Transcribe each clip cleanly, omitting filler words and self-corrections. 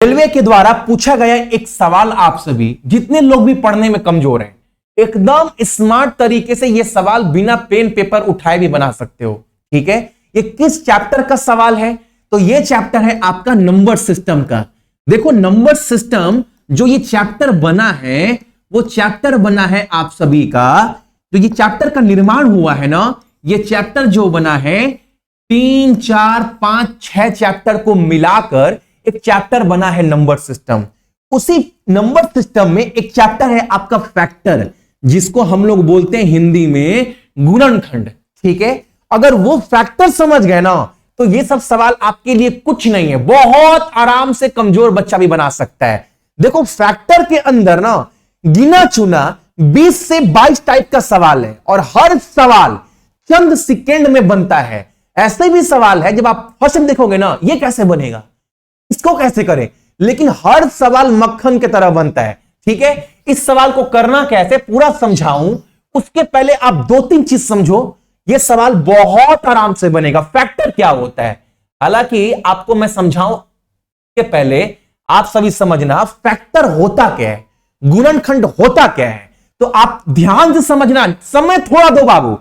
Railway के द्वारा पूछा गया एक सवाल, आप सभी जितने लोग भी पढ़ने में कमजोर हैं, एकदम स्मार्ट तरीके से यह सवाल बिना पेन पेपर उठाए भी बना सकते हो। ठीक है, ये किस चैप्टर का सवाल है? तो ये चैप्टर है आपका नंबर सिस्टम का। देखो, नंबर सिस्टम जो ये चैप्टर बना है, वो चैप्टर बना है आप सभी का, जो ये चैप्टर का निर्माण हुआ है ना, ये चैप्टर जो बना है 3, 4, 5, 6 चैप्टर को मिलाकर एक चैप्टर बना है नंबर सिस्टम। उसी नंबर सिस्टम में एक चैप्टर है आपका फैक्टर, जिसको हम लोग बोलते हैं हिंदी में गुणनखंड। ठीक है, अगर वो फैक्टर समझ गए ना, तो ये सब सवाल आपके लिए कुछ नहीं है, बहुत आराम से कमजोर बच्चा भी बना सकता है। देखो, फैक्टर के अंदर ना गिना चुना 20 से 22 टाइप का सवाल है, और हर सवाल चंद सेकेंड में बनता है। ऐसे भी सवाल है, जब आप फर्स्ट टाइम देखोगे ना, ये कैसे बनेगा, इसको कैसे करें, लेकिन हर सवाल मक्खन की तरह बनता है। ठीक है, इस सवाल को करना कैसे पूरा समझाऊं, उसके पहले आप 2-3 चीज समझो। यह सवाल बहुत आराम से बनेगा। फैक्टर क्या होता है, हालांकि आपको मैं समझाऊं के पहले आप सभी समझना फैक्टर होता क्या है, गुणनखंड होता क्या है। तो आप ध्यान से समझना, समय थोड़ा दो बाबू,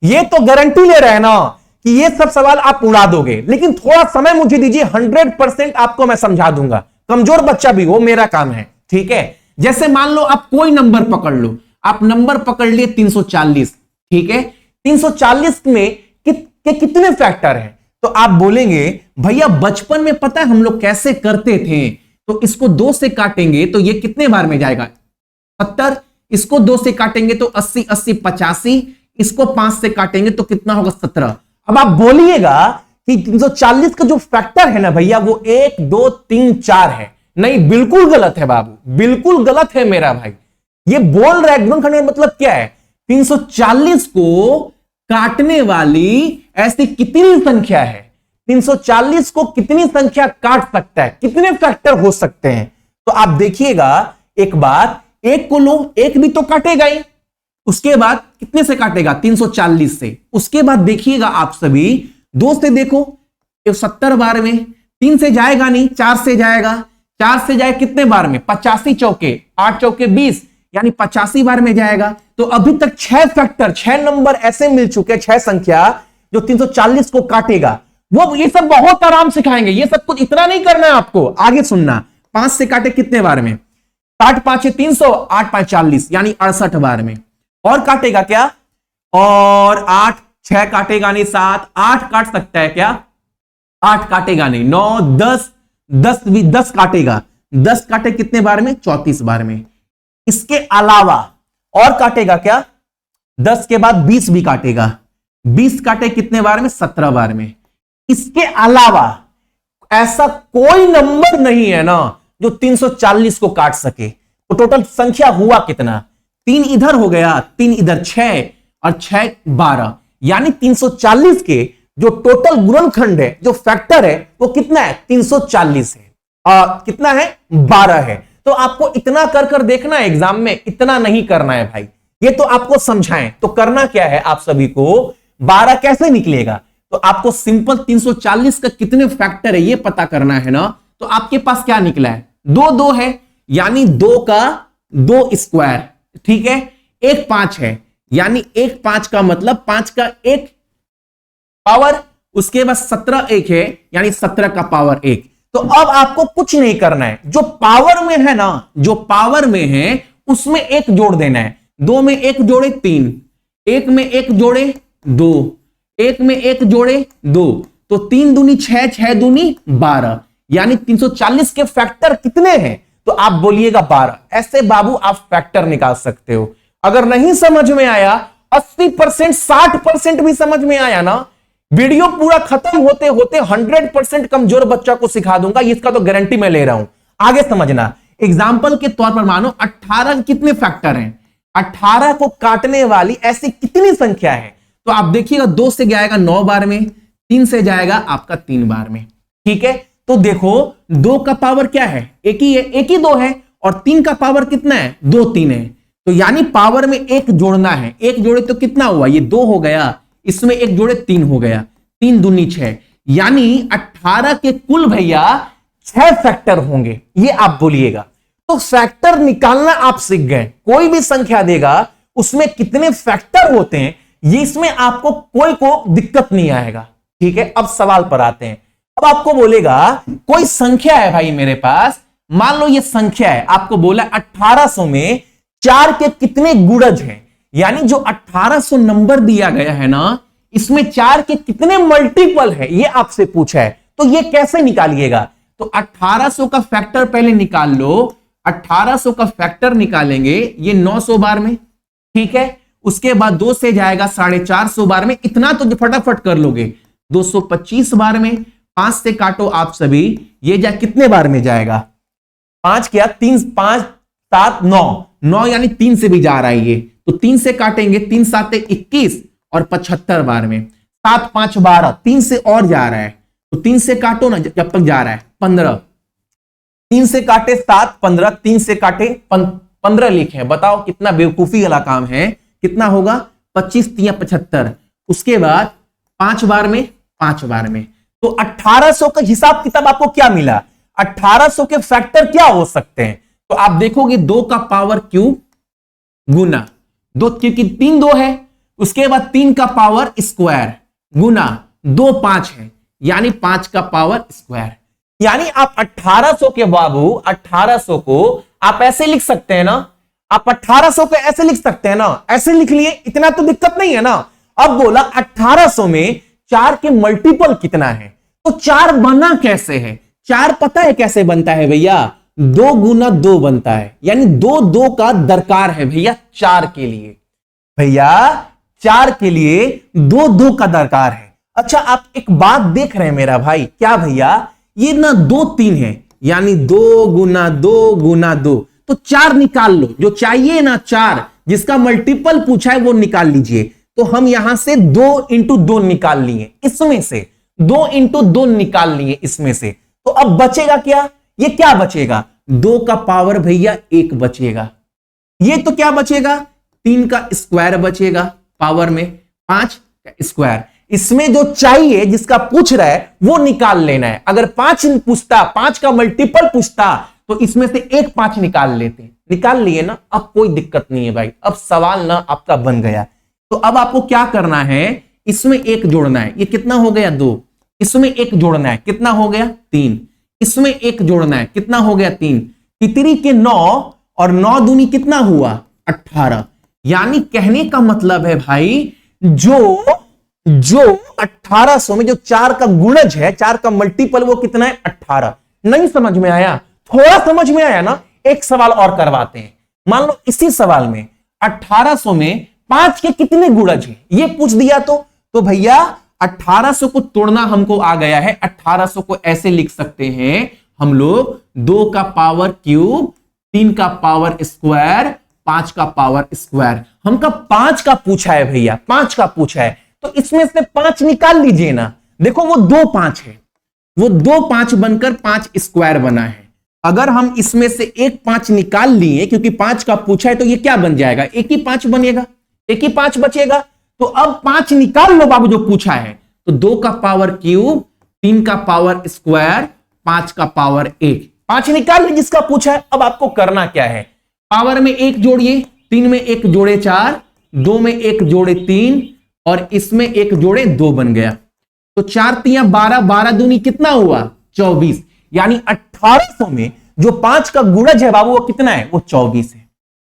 ये तो गारंटी ले रहे हैं ना कि ये सब सवाल आप उड़ा दोगे, लेकिन थोड़ा समय मुझे दीजिए, 100% आपको मैं समझा दूंगा। कमजोर बच्चा भी हो, मेरा काम है। ठीक है, जैसे मान लो आप कोई नंबर पकड़ लो, आप नंबर पकड़ लिए 340। ठीक है, 340 में कितने फैक्टर हैं? तो आप बोलेंगे भैया बचपन में पता है हम लोग कैसे करते थे, तो इसको 2 से काटेंगे तो ये कितने बार में जाएगा? 70। इसको 2 से काटेंगे तो 80, 80, 85। इसको 5 से काटेंगे तो कितना होगा? 17। अब आप बोलिएगा कि 340 का जो फैक्टर है ना भैया, वो 1, 2, 3, 4 है। नहीं, बिल्कुल गलत है बाबू, बिल्कुल गलत है मेरा भाई। ये बोल रहा है गुणनखंड में मतलब क्या है, 340 को काटने वाली ऐसी कितनी संख्या है, 340 को कितनी संख्या काट सकता है, कितने फैक्टर हो सकते हैं? तो आप देखिएगा एक बात, 1 को लो, 1 भी तो काटेगा ही, उसके बाद कितने से काटेगा? 340 से। उसके बाद देखिएगा आप सभी 2 से देखो, 70 बार में। 3 से जाएगा नहीं, 4 से जाएगा। 4 से जाए कितने बार में? 85 चौके, 8 चौके 20, यानी 85 बार में जाएगा। तो अभी तक 6 फैक्टर, 6 नंबर ऐसे मिल चुके, 6 संख्या जो 340 को काटेगा। वो ये सब बहुत आराम सिखाएंगे, ये सब कुछ इतना नहीं करना है आपको, आगे सुनना। 5 से काटे कितने बार में? 60 5 300, 8 5 40, यानी 68 बार में। और काटेगा क्या? और 8, 6 काटेगा नहीं, 7, 8 काट सकता है क्या? 8 काटेगा नहीं, 9, 10, 10 भी 10 काटेगा। 10 काटे कितने बार में? 34 बार में। इसके अलावा और काटेगा क्या? 10 के बाद 20 भी काटेगा। 20 काटे कितने बार में? 17 बार में। इसके अलावा ऐसा कोई नंबर नहीं है ना जो 340 को काट सके। तो टोटल संख्या हुआ कितना? 3 इधर हो गया, 3 इधर, 6 और 6 12, यानी 340 के जो टोटल गुणनखंड है, जो फैक्टर है, वो कितना है? 340 है। कितना है? 12 है। तो आपको इतना कर कर देखना है एग्जाम में, इतना नहीं करना है भाई। ये तो आपको समझाएं। तो करना क्या है आप सभी को, 12 कैसे निकलेगा? तो आपको सिंपल 340 का कितने फैक्टर है ये पता करना है ना। तो आपके पास क्या निकला है? 2 2 है, यानी 2 का 2 स्क्वायर। ठीक है, 1 5 है, यानी 1 5 का मतलब 5 का 1 पावर, उसके बाद 17 1 है, यानी 17 का पावर 1। तो अब आपको कुछ नहीं करना है, जो पावर में है ना, जो पावर में है उसमें 1 जोड़ देना है। 2 में 1 जोड़े 3, 1 में 1 जोड़े 2, 1 में 1 जोड़े 2, तो 3 दूनी 6, 6 दूनी 12, यानी 340 के फैक्टर कितने हैं? तो आप बोलिएगा 12। ऐसे बाबू आप फैक्टर निकाल सकते हो। अगर नहीं समझ में आया, 80%, 60% भी समझ में आया ना, वीडियो पूरा खत्म होते होते 100% कमजोर बच्चा को सिखा दूंगा, इसका तो गारंटी मैं ले रहा हूं। आगे समझना, एग्जाम्पल के तौर पर मानो 18 कितने फैक्टर हैं, 18 को काटने वाली ऐसी कितनी संख्या है? तो आप देखिएगा 2 से जाएगा 9 बार में, 3 से जाएगा आपका 3 बार में। ठीक है, तो देखो 2 का पावर क्या है? 1 ही है, 1 ही 2 है, और 3 का पावर कितना है? 2 3 है। तो यानी पावर में 1 जोड़ना है, 1 जोड़े तो कितना हुआ? ये 2 हो गया, इसमें 1 जोड़े 3 हो गया, 3 दूनी 6, यानी 18 के कुल भैया 6 फैक्टर होंगे, ये आप बोलिएगा। तो फैक्टर निकालना आप सीख गए। कोई भी संख्या देगा उसमें कितने फैक्टर होते हैं, ये इसमें आपको कोई को दिक्कत नहीं आएगा। ठीक है, अब सवाल पर आते हैं। अब आपको बोलेगा कोई संख्या है भाई मेरे पास, मान लो ये संख्या है, आपको बोला 1800 में 4 के कितने गुणज हैं, यानी जो 1800 नंबर दिया गया है ना, इसमें 4 के कितने मल्टीपल है, ये आपसे पूछा है। तो ये कैसे निकालिएगा? तो 1800 का फैक्टर पहले निकाल लो। 1800 का फैक्टर निकालेंगे, ये 900 बार में, ठीक है। उसके बाद 2 से जाएगा 450 बार में, इतना तो फटाफट कर लोगे। 225 बार में, 5 से काटो आप सभी, ये जा कितने बार में जाएगा? 5 क्या, 3 5 7 9 9, यानी 3 से भी जा रहा है ये, तो 3 से काटेंगे, 3 7 21 और 75 बार में, 7 5 12, 3 से और जा रहा है, तो 3 से काटो ना जब तक जा रहा है 15, 3 से काटे 7 15, 3 से काटे 15 लिखे। बताओ कितना बेवकूफी वाला काम है, कितना होगा? 25 3 75। उसके बाद 5 बार में, 5 बार में, तो 1800 का हिसाब किताब आपको क्या मिला? 1800 के फैक्टर क्या हो सकते हैं? तो आप देखोगे 2 का पावर क्यूब गुना 2, क्योंकि 3 2 है, उसके बाद 3 का पावर स्क्वायर गुना 2 5 है, यानी 5 का पावर स्क्वायर। यानी आप 1800 के बाबू 1800 को आप ऐसे लिख सकते हैं ना, आप 1800 को ऐसे लिख सकते हैं ना, ऐसे लिख लिए, इतना तो दिक्कत नहीं है ना। अब बोला 1800 में 4 के मल्टीपल कितना है, तो 4 बना कैसे है? 4 पता है कैसे बनता है भैया? 2 गुना 2 बनता है, यानी 2 2 का दरकार है भैया 4 के लिए। भैया 4 के लिए 2 2 का दरकार है। अच्छा, आप एक बात देख रहे हैं मेरा भाई, क्या भैया? ये ना 2 3 है, यानी 2 गुना 2 गुना 2, तो 4 निकाल लो, जो चाहिए ना 4, जिसका मल्टीपल पूछा है वो निकाल लीजिए। तो हम यहां से 2 इंटू 2 निकाल लिए, इसमें से 2 इंटू 2 निकाल लिए इसमें से। तो अब बचेगा क्या? ये क्या बचेगा? 2 का पावर भैया 1 बचेगा। ये तो क्या बचेगा? 3 का स्क्वायर बचेगा पावर में, 5 का स्क्वायर। इसमें जो चाहिए, जिसका पूछ रहा है वो निकाल लेना है। अगर 5 पूछता, 5 का मल्टीपल पूछता, तो इसमें से एक 5 निकाल लेते। निकाल लिए ना, अब कोई दिक्कत नहीं है भाई, अब सवाल ना आपका बन गया। तो अब आपको क्या करना है? इसमें 1 जोड़ना है, ये कितना हो गया? 2। इसमें 1 जोड़ना है, कितना हो गया? 3। इसमें 1 जोड़ना है, कितना हो गया? 3। तितरी के 9 और 9 दूनी कितना हुआ? 18। यानी कहने का मतलब है भाई, जो 1800 में जो 4 का गुणज है, 4 का मल्टीपल, वो कितना है? 18। नहीं समझ में आया? थोड़ा समझ में आया ना? एक सवाल और करवाते हैं। मान लो इसी सवाल में 1800 में 5 के कितने गुणज हैं, ये पूछ दिया तो भैया 1800 को तोड़ना हमको आ गया है। 1800 को ऐसे लिख सकते हैं हम लोग, 2 का पावर क्यूब, 3 का पावर स्क्वायर, 5 का पावर स्क्वायर। हमका 5 का पूछा है भैया, 5 का पूछा है, तो इसमें से 5 निकाल लीजिए ना। देखो वो 2 5 है, वो 2 5 बनकर 5 स्क्वायर बना है। अगर हम इसमें से एक 5 निकाल लिए, क्योंकि 5 का पूछा है, तो ये क्या बन जाएगा? एक ही 5 बनेगा, एक ही 5 बचेगा। तो अब 5 निकाल लो बाबू, जो पूछा है। तो 2 का पावर क्यूब, 3 का पावर स्क्वायर, 5 का पावर 1, 5 निकाल ली जिसका पूछा है। अब आपको करना क्या है? पावर में 1 जोड़िए, 3 में 1 जोड़े 4, 2 में 1 जोड़े 3, और इसमें 1 जोड़े 2 बन गया। तो 4 3 12, 12 दूनी कितना हुआ? 24। यानी 1800 में जो 5 का गुणज है बाबू, वो कितना है? वो 24 है।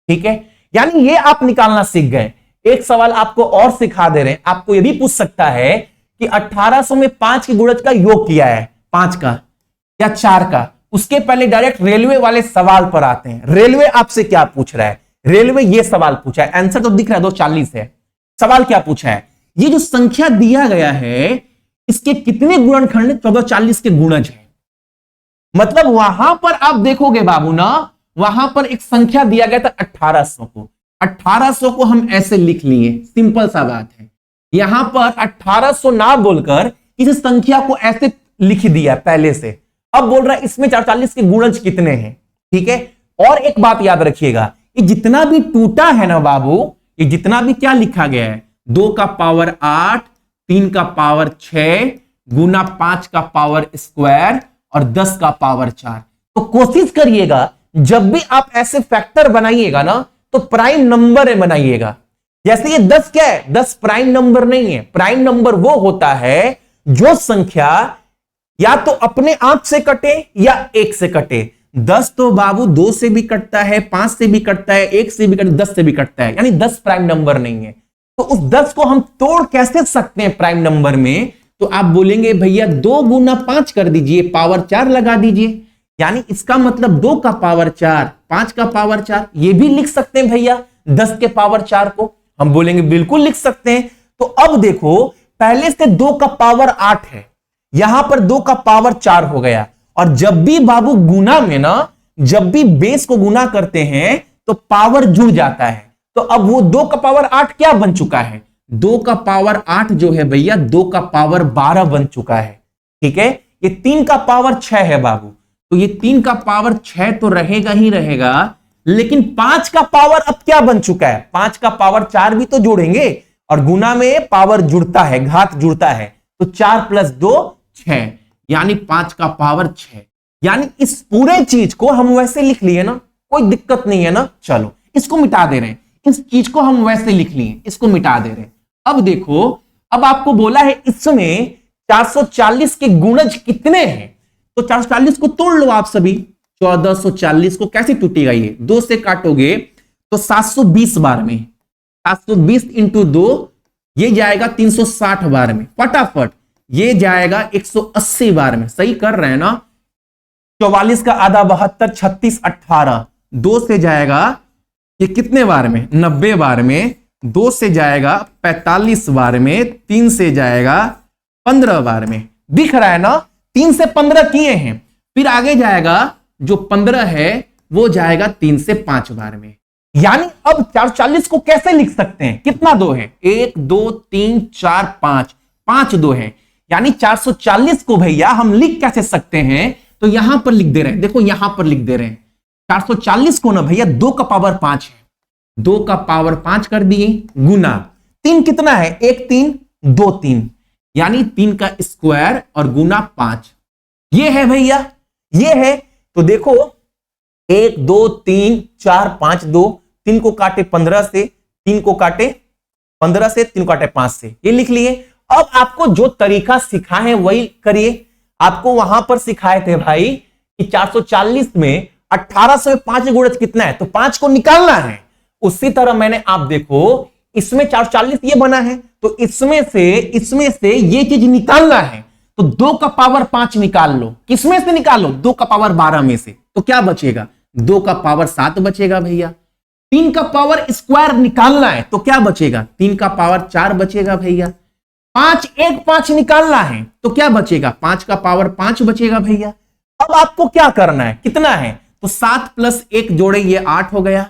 ठीक है, यानी ये आप निकालना सीख गए। एक सवाल आपको और सिखा दे रहे हैं। आपको ये भी पूछ सकता है कि 1800 में 5 के गुणज का योग किया है, 5 का या 4 का। उसके पहले डायरेक्ट रेलवे वाले सवाल पर आते हैं। रेलवे आपसे क्या पूछ रहा है? रेलवे ये सवाल पूछा है, आंसर तो दिख रहा है 240 है। सवाल क्या पूछा है? ये जो संख्या दिया गया है, इसके कितने गुणनखंड 1440 के गुणज है। मतलब वहां पर आप देखोगे बाबू ना, वहां पर एक संख्या दिया गया था 1800 को। 1800 को हम ऐसे लिख लिए, सिंपल सा बात है। यहां पर 1800 ना बोलकर इस संख्या को ऐसे लिख दिया पहले से। अब बोल रहा है इसमें 440 के गुणज कितने हैं। ठीक है, और एक बात याद रखिएगा, ये जितना भी टूटा है ना बाबू, ये जितना भी क्या लिखा गया है, 2 का पावर 8, 3 का पावर 6 गुना 5 का पावर स्क्वायर और 10 का पावर 4। तो कोशिश करिएगा जब भी आप ऐसे फैक्टर बनाइएगा ना तो प्राइम नंबर में बनाइएगा। जैसे ये 10 क्या है, 10 प्राइम नंबर नहीं है। प्राइम नंबर वो होता है जो संख्या या तो अपने आप से कटे या 1 से कटे। 10 तो बाबू 2 से भी कटता है, 5 से भी कटता है, 1 से भी कटता है, 10 से भी कटता है, यानी 10 प्राइम नंबर नहीं है। तो उस 10 को हम तोड़ कैसे सकते हैं प्राइम नंबर में? तो आप बोलेंगे भैया 2 गुना 5 कर दीजिए, पावर 4 लगा दीजिए, यानी इसका मतलब 2 का पावर 4, 5 का पावर 4। ये भी लिख सकते हैं भैया 10 के पावर 4 को। हम बोलेंगे बिल्कुल लिख सकते हैं। तो अब देखो पहले से 2 का पावर 8 है, यहां पर 2 का पावर 4 हो गया। और जब भी बाबू गुना में ना, जब भी बेस को गुना करते हैं तो पावर जुड़ जाता है। तो अब वो 2 का पावर 8 क्या बन चुका है? 2 का पावर 8 जो है भैया 2 का पावर 12 बन चुका है। ठीक है, ये 3 का पावर 6 है बाबू, तो ये 3 का पावर 6 तो रहेगा ही रहेगा, लेकिन 5 का पावर अब क्या बन चुका है? 5 का पावर 4 भी तो जोड़ेंगे, और गुना में पावर जुड़ता है, घात जुड़ता है, तो 4 + 2 6, यानी 5 का पावर 6। यानी इस पूरे चीज को हम वैसे लिख लिए ना, कोई दिक्कत नहीं है ना। चलो इसको मिटा दे रहे हैं, इस चीज को हम वैसे लिख लिए, इसको मिटा दे रहे हैं। अब देखो, अब आपको बोला है इसमें 440 के गुणज कितने हैं, तो 440 को तोड़ लो आप सभी। 1440 को कैसे टूटेगा? ये 2 से काटोगे तो 720 बार में, 720 × 2 ये जाएगा 360 बार में, फटाफट ये जाएगा 180 बार में। सही कर रहे हैं ना? 44 का आधा 72, 36, 18, 2 से जाएगा ये कितने बार में? 90 बार में। 2 से जाएगा 45 बार में, 3 से जाएगा 15 बार में। दिख रहा है ना? 3 से 15 किए हैं, फिर आगे जाएगा जो 15 है वो जाएगा 3 से 5 बार में। यानी अब 440 को कैसे लिख सकते हैं? कितना 2 है? 1 2 3 4 5, 5 2 है, यानी 440 को भैया हम लिख कैसे सकते हैं? तो यहां पर लिख दे रहे हैं, देखो यहां पर लिख दे रहे हैं 440 को ना भैया 2 का पावर 5 है, 2 का पावर 5 कर दिए, गुना 3 कितना है? 1 3 2 3, यानी 3 का स्क्वायर और गुना 5। ये है भैया, ये है। तो देखो 1 2 3 4 5 2, 3 को काटे 15 से, 3 को काटे 15 से, 3 को काटे 5 से, ये लिख लिए। अब आपको जो तरीका सिखा है वही करिए। आपको वहां पर सिखाए थे भाई कि 440 में 1800 में 5 गुणज कितना है, तो 5 को निकालना है। उसी तरह मैंने आप देखो इसमें 440 ये बना है, तो इसमें से ये चीज निकालना है, तो 2 का पावर 5 निकाल लो। किसमें से निकालो? 2 का पावर 12 में से। तो क्या बचेगा? 2 का पावर 7 बचेगा भैया। 3 का पावर स्क्वायर निकालना है, तो क्या बचेगा? 3 का पावर 4 बचेगा भैया। 5 1 5 निकालना है, तो क्या बचेगा? 5 का पावर 5 बचेगा भैया। अब आपको क्या करना है? कितना है? तो 7 + 1 जोड़े ये 8 हो गया,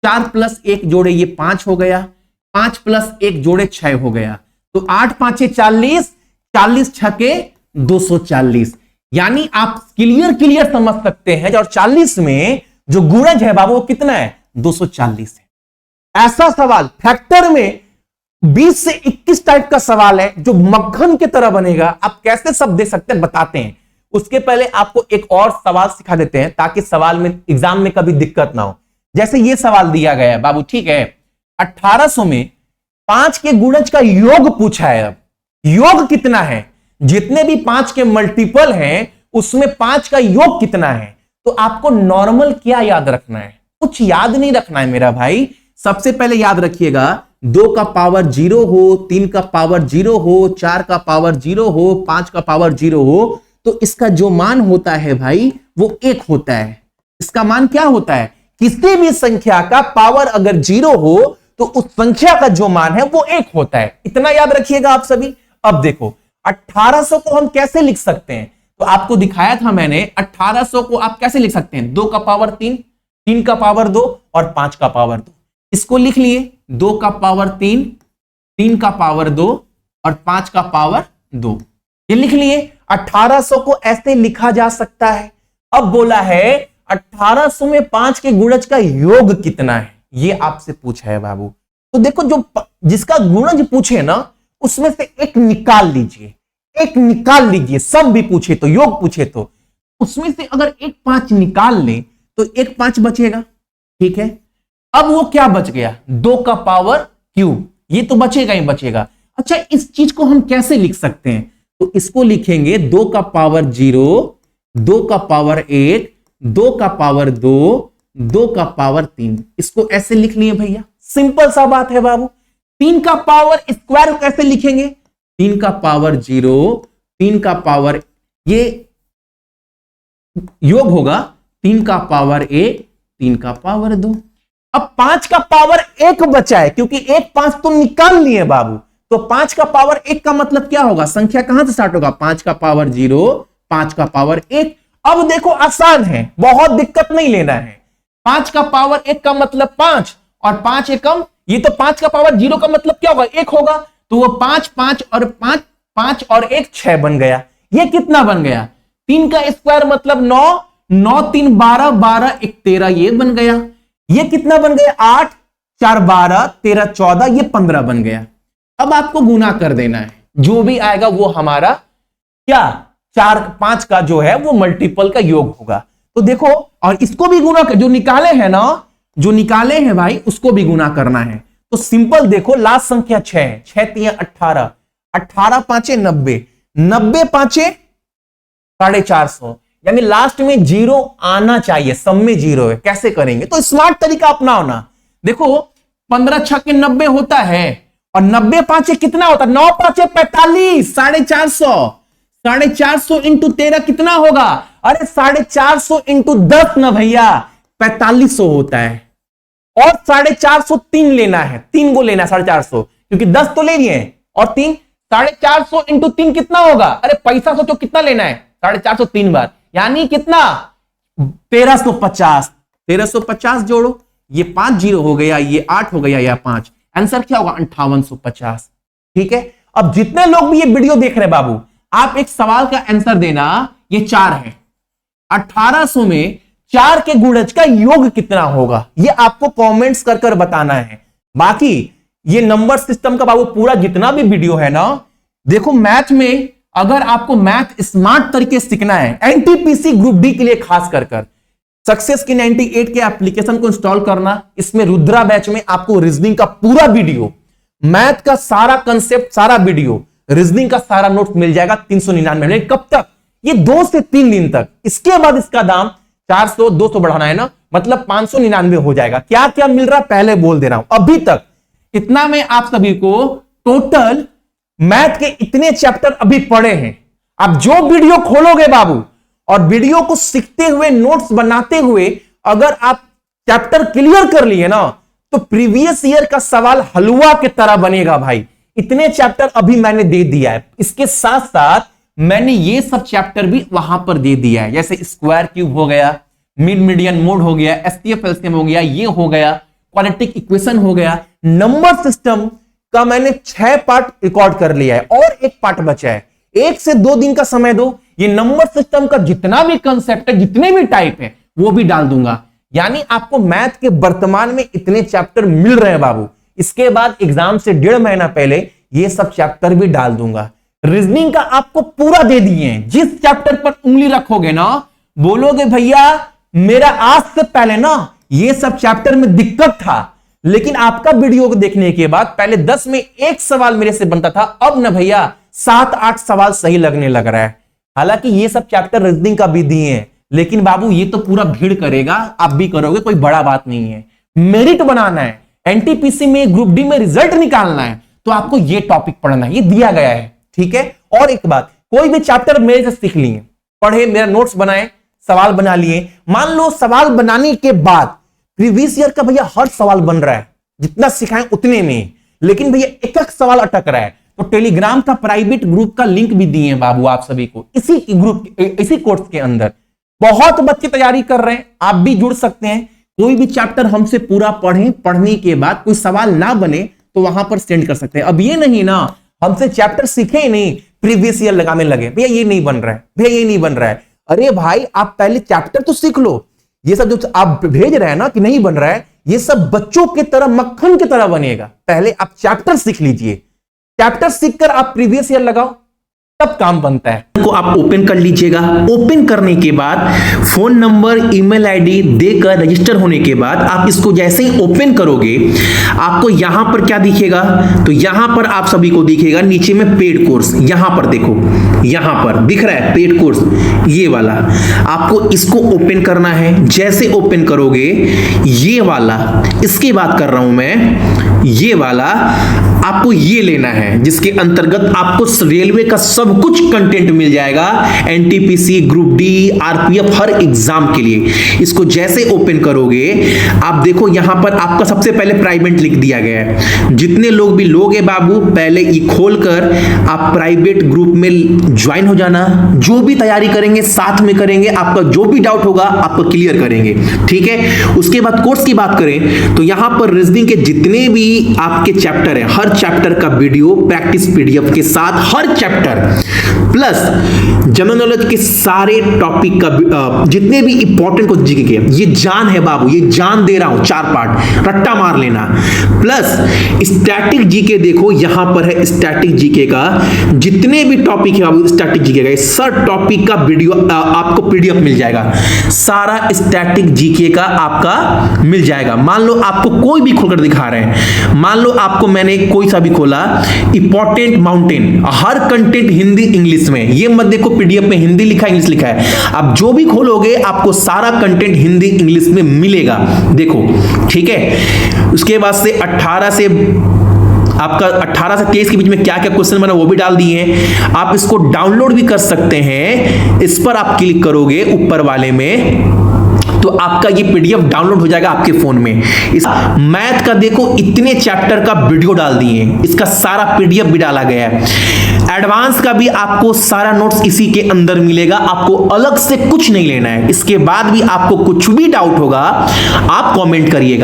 4 + 1 जोड़े ये 5 हो गया, 5 + 1 जोड़े 6 हो गया। तो 8 5 40, 40 6 240। यानी आप क्लियर समझ सकते हैं, और 40 में जो गुणज है बाबू वो कितना है? 240 है। ऐसा सवाल फैक्टर में 20 से 21 टाइप का सवाल है जो मक्खन की तरह बनेगा। आप कैसे सब दे सकते हैं बताते हैं। उसके पहले आपको एक और सवाल सिखा देते हैं ताकि सवाल में एग्जाम में कभी दिक्कत ना हो। जैसे ये सवाल दिया गया है बाबू, ठीक है, 1800 में 5 के गुणज का योग पूछा है। अब योग कितना है? जितने भी 5 के मल्टीपल हैं उसमें 5 का योग कितना है? तो आपको नॉर्मल क्या याद रखना है? कुछ याद नहीं रखना है मेरा भाई। सबसे पहले याद रखिएगा 2 का पावर 0 हो, 3 का पावर 0 हो, 4 का पावर 0 हो, 5 का पावर 0 हो, तो इसका जो मान होता है भाई वो 1 होता है। इसका मान क्या होता है? किसी भी संख्या का पावर अगर 0 हो तो उस संख्या का जो मान है वो 1 होता है। इतना याद रखिएगा आप सभी। अब देखो 1800 को हम कैसे लिख सकते हैं? तो आपको दिखाया था मैंने, 1800 को आप कैसे लिख सकते हैं? 2 का पावर 3, 3 का पावर 2 और 5 का पावर 2। इसको लिख लिए 2 का पावर 3, 3 का पावर 2 और 5 का पावर 2, ये लिख लिए। 1800 को ऐसे लिखा जा सकता है। अब बोला है 1800 में 5 के गुणज का योग कितना है, ये आपसे पूछा है बाबू। तो देखो जो जिसका गुणज पूछे ना उसमें से एक निकाल लीजिए, एक निकाल लीजिए। सब भी पूछे तो, योग पूछे तो उसमें से अगर एक 5 निकाल लें तो एक 5 बचेगा, ठीक है। अब वो क्या बच गया, 2 का पावर क्यूब, ये तो बचेगा ही बचेगा। अच्छा, इस चीज को हम कैसे लिख सकते हैं, तो इसको लिखेंगे 2 का पावर 0, 2 का पावर 1, 2 का पावर 2, 2 का पावर 3। इसको ऐसे लिख लिए भैया, सिंपल सा बात है बाबू। 3 का पावर स्क्वायर कैसे लिखेंगे, 3 का पावर 0, 3 का पावर, ये योग होगा 3 का पावर 1, 3 का पावर 2। अब 5 का पावर 1 बचा है, क्योंकि 1 5 तो निकाल लिए बाबू, तो 5 का पावर 1 का मतलब क्या होगा, संख्या कहां से स्टार्ट होगा, 5 का पावर 0, 5 का पावर 1। अब देखो आसान है, बहुत दिक्कत नहीं लेना है। 5 का पावर 1 का मतलब 5 और 5 एकम, ये तो 5 का पावर 0 का मतलब क्या होगा, 1 होगा, तो वो 5 5 और 5 5 और 1 6 बन गया। ये कितना बन गया, 3 का स्क्वायर मतलब 9, 9 3 12, 12 1 13, ये बन गया। ये कितना बन गया, 8 4 12, 13 14, ये 15 बन गया। अब आपको गुना कर देना है, जो भी आएगा वो हमारा क्या 4 5 का जो है वो मल्टीपल का योग होगा। तो देखो, और इसको भी गुना कर, जो निकाले हैं ना, जो निकाले हैं भाई उसको भी गुना करना है। तो सिंपल देखो, लास्ट संख्या 6 है, 6 3 18, 18 5 90, 90 5 450, यानी लास्ट में 0 आना चाहिए, सब में 0 है। कैसे करेंगे, तो स्मार्ट तरीका अपनाओ ना। देखो 15 6 के 90 होता है, और 90 5 कितना होता है, 9 5 45, 450, 450 इंटू 13 कितना होगा, अरे 450 इंटू 10 ना भैया 4500 होता है। और 450 3 लेना है, 3 को लेना है 450, क्योंकि 10 तो ले लिए और 3, 450 इंटू 3 कितना होगा, अरे पैसा सोचो कितना लेना है, 450 3 बार, यानी कितना 1350। 1350 जोड़ो, ये 5 0 हो गया, ये 8 हो गया, या 5, आंसर क्या होगा 5850। ठीक है, अब जितने लोग भी ये वीडियो देख रहे हैं बाबू, आप एक सवाल का आंसर देना, ये 4 है, 1800 में 4 के गुणज का योग कितना होगा, ये आपको कमेंट्स कर कर बताना है। बाकी ये नंबर सिस्टम का बाबू पूरा जितना भी वीडियो है ना, देखो मैथ में अगर आपको मैथ स्मार्ट तरीके से सीखना है, एनटीपीसी ग्रुप डी के लिए खास कर सक्सेस की 98 के एप्लीकेशन को इंस्टॉल करना। इसमें रुद्रा बैच में आपको रीजनिंग का पूरा वीडियो, मैथ का सारा कंसेप्ट, सारा वीडियो, रीजनिंग का सारा नोट मिल जाएगा 399 में। कब तक, ये 2 से 3 दिन तक। इसके बाद इसका दाम 400 200 बढ़ाना है ना, मतलब 599 हो जाएगा। क्या क्या मिल रहा है पहले बोल दे रहा हूं, अभी तक इतना में आप सभी को टोटल मैथ के इतने चैप्टर अभी पढ़े हैं। अब जो वीडियो खोलोगे बाबू और वीडियो को सीखते हुए, नोट्स बनाते हुए अगर आप चैप्टर क्लियर कर लिए ना, तो प्रीवियस ईयर का सवाल हलवा की तरह बनेगा भाई। इतने चैप्टर अभी मैंने दे दिया है, इसके साथ साथ मैंने ये सब चैप्टर भी वहां पर दे दिया है, जैसे स्क्वायर क्यूब हो गया, मिड मीडियन मोड हो गया, एसटीएफ एलसीएम हो गया, ये हो गया, क्वाड्रेटिक इक्वेशन हो गया, नंबर सिस्टम का मैंने 6 पार्ट रिकॉर्ड कर लिया है और एक पार्ट बचा है। 1 से 2 दिन का समय दो, ये नंबर सिस्टम का जितना भी कंसेप्ट है, जितने भी टाइप है, वो भी डाल दूंगा। यानी आपको मैथ के वर्तमान में इतने चैप्टर मिल रहे हैं बाबू। इसके बाद एग्जाम से 1.5 महीना पहले ये सब चैप्टर भी डाल दूंगा। रीजनिंग का आपको पूरा दे दिए हैं, जिस चैप्टर पर उंगली रखोगे ना, बोलोगे भैया मेरा आज से पहले ना ये सब चैप्टर में दिक्कत था, लेकिन आपका वीडियो को देखने के बाद पहले 10 में 1 सवाल मेरे से बनता था, अब ना भैया 7-8 सवाल सही लगने लग रहा है। हालांकि ये सब चैप्टर रीजनिंग का भी दिए हैं, लेकिन बाबू ये तो पूरा भीड़ करेगा, आप भी करोगे, कोई बड़ा बात नहीं है। मेरिट बनाना है, एनटीपीसी में ग्रुप डी में रिजल्ट निकालना है, तो आपको ये टॉपिक पढ़ना है, ये दिया गया है। ठीक है, और एक बात, कोई भी चैप्टर मेरे से सीख लिए, पढ़े, मेरा नोट्स बनाए, सवाल बना लिए, मान लो सवाल बनाने के बाद प्रीवियस ईयर का भैया हर सवाल बन रहा है, जितना सिखाएं उतने में, लेकिन भैया एक एक सवाल अटक रहा है, तो टेलीग्राम का प्राइवेट ग्रुप का लिंक भी दिए हैं बाबू आप सभी को, इसी ग्रुप, इसी कोर्स के अंदर बहुत बच्चे तैयारी कर रहे हैं, आप भी जुड़ सकते हैं। कोई भी चैप्टर हमसे पूरा पढ़ें, पढ़ने के बाद कोई सवाल ना बने तो वहां पर सेंड कर सकते हैं। अब ये नहीं ना हमसे चैप्टर सीखे ही नहीं, प्रीवियस ईयर लगाने लगे, भैया ये नहीं बन रहा है, भैया ये नहीं बन रहा है। अरे भाई आप पहले चैप्टर तो सीख लो। ये सब जो आप भेज रहे हैं ना कि नहीं बन रहा है, ये सब बच्चों की तरह, मक्खन की तरह बनेगा। पहले आप चैप्टर सीख लीजिए, चैप्टर सीखकर आप प्रीवियस ईयर लगाओ, तब काम बनता है। को आप ओपन कर लीजिएगा। ओपन करने के बाद फोन नंबर, ईमेल आईडी देकर रजिस्टर होने के बाद आप इसको जैसे ही ओपन करोगे आपको यहां पर क्या दिखेगा, तो यहां पर आप सभी को दिखेगा नीचे में पेड कोर्स। यहां पर देखो, यहां पर दिख रहा है पेड कोर्स, ये वाला आपको इसको ओपन करना है। जैसे ओपन करोगे ये वाला, इसकी बात कर रहा हूं मैं, ये वाला आपको ये लेना है, जिसके अंतर्गत आपको रेलवे का सब कुछ कंटेंट मिल जाएगा, एनटीपीसी, ग्रुप डी, आरपीएफ, हर एग्जाम के लिए। इसको जैसे ओपन करोगे आप देखो यहां पर आपका सबसे पहले प्राइवेट लिख दिया गया है। जितने लोग भी लोगे बाबू, पहले ये खोलकर आप प्राइवेट ग्रुप में ज्वाइन हो जाना। जो भी तैयारी करेंगे साथ में करेंगे, आपका जो भी डाउट होगा आपको क्लियर करेंगे, ठीक है। उसके बाद कोर्स की बात करें तो यहां पर रीजनिंग के जितने भी आपके चैप्टर है, हर चैप्टर का वीडियो प्रैक्टिस पीडीएफ के साथ, हर चैप्टर प्लस जनरल नॉलेज के सारे टॉपिक का जितने भी इंपॉर्टेंट को जीके के, ये जान है बाबू, ये जान दे रहा हूं, 4 पार्ट रट्टा मार लेना। प्लस स्टैटिक जीके देखो यहां पर है, स्टैटिक जीके का जितने भी टॉपिक है बाबू, स्टैटिक जीके का सर टॉपिक का वीडियो आपको पीडीएफ मिल जाएगा, सारा स्टैटिक जीके का आपका मिल जाएगा। मान लो आपको कोई भी खोलकर दिखा रहे हैं, मान लो आपको मैंने कोई सा भी खोला, इंपॉर्टेंट माउंटेन, हर कंटेंट हिंदी इंग्लिश में, ये मत देखो पीडीएफ में हिंदी लिखा है इंग्लिश लिखा है, आप जो भी खोलोगे आपको सारा कंटेंट हिंदी इंग्लिश में मिलेगा, देखो, ठीक है। उसके बाद से 18 से आपका 18 से 23 के बीच में क्या क्या क्वेश्चन बना वो भी डाल दिए हैं। आप इसको डाउनलोड भी कर सकते हैं, इस पर आप क्लिक करोगे ऊपर वाले में तो आपका ये पीडीएफ डाउनलोड हो जाएगा आपके फोन में। इस मैथ का देखो इतने चैप्टर का वीडियो डाल दिए, इसका सारा पीडीएफ भी डाला गया है। एडवांस का भी आपको सारा नोट्स इसी के अंदर मिलेगा, आपको अलग से कुछ नहीं लेना है। इसके बाद भी आपको कुछ भी डाउट होगा आप कमेंट करिएगा।